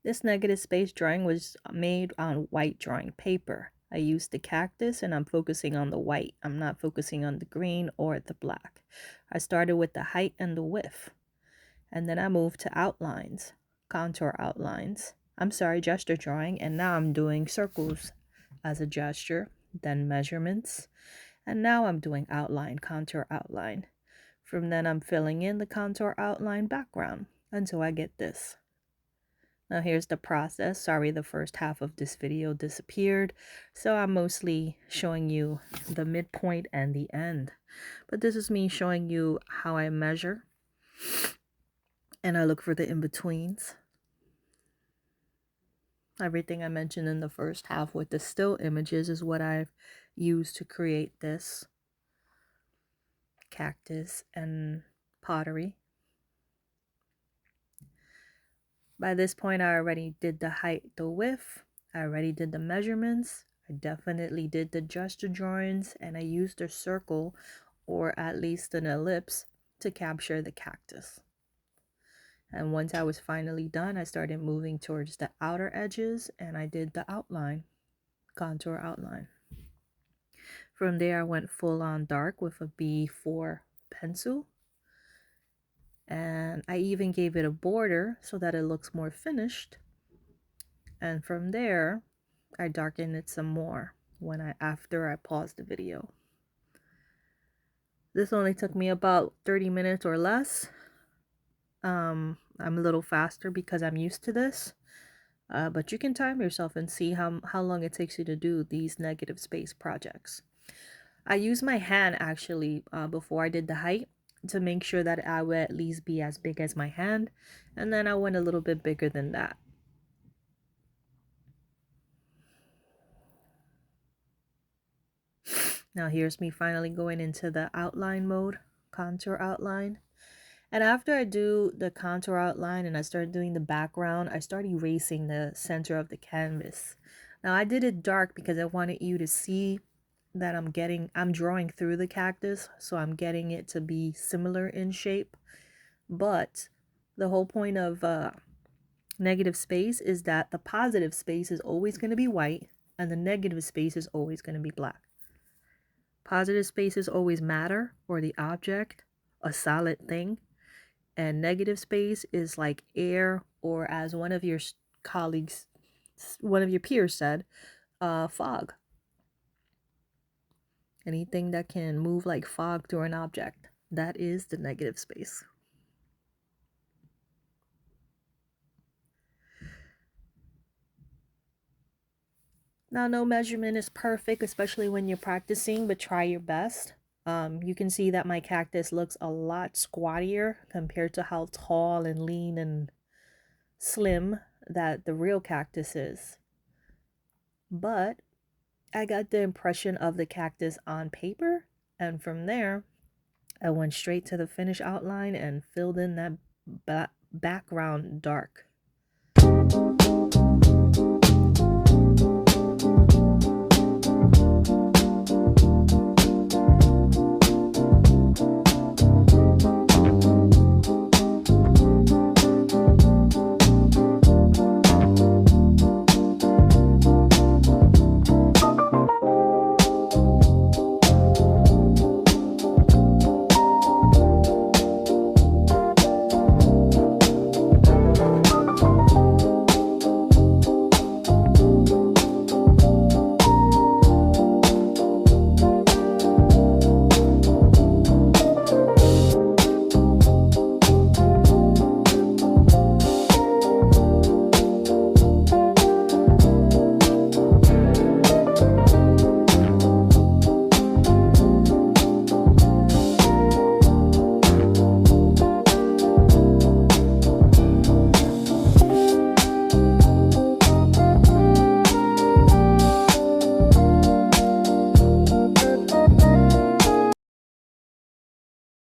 This negative space drawing was made on white drawing paper. I used the cactus and I'm focusing on the white. I'm not focusing on the green or the black. I started with the height and the width. And then I moved to outlines, contour outlines. I'm sorry, gesture drawing. And now I'm doing circles as a gesture, then measurements. And now I'm doing outline, contour outline. From then I'm filling in the contour outline background until I get this. Now here's the process. Sorry, the first half of this video disappeared. So I'm mostly showing you the midpoint and the end. But this is me showing you how I measure. And I look for the in-betweens. Everything I mentioned in the first half with the still images is what I've used to create this cactus and pottery. By this point, I already did the height, the width. I already did the measurements. I definitely did the gesture drawings, and I used a circle or at least an ellipse to capture the cactus. And once I was finally done, I started moving towards the outer edges and I did the outline, contour outline. From there, I went full on dark with a B4 pencil. And I even gave it a border so that it looks more finished. And from there, I darkened it some more after I paused the video. This only took me about 30 minutes or less. I'm a little faster because I'm used to this. But you can time yourself and see how long it takes you to do these negative space projects. I used my hand actually before I did the height to make sure that I would at least be as big as my hand. And then I went a little bit bigger than that. Now here's me finally going into the outline mode, contour outline. And after I do the contour outline and I start doing the background, I start erasing the center of the canvas. Now I did it dark because I wanted you to see that I'm drawing through the cactus, so I'm getting it to be similar in shape. But the whole point of negative space is that the positive space is always going to be white and the negative space is always going to be black. Positive spaces always matter, or the object, a solid thing, and negative space is like air, or as one of your colleagues, one of your peers said, fog. Anything that can move like fog through an object, that is the negative space. Now, no measurement is perfect, especially when you're practicing, but try your best. You can see that my cactus looks a lot squattier compared to how tall and lean and slim that the real cactus is. But I got the impression of the cactus on paper, and from there, I went straight to the finished outline and filled in that background dark.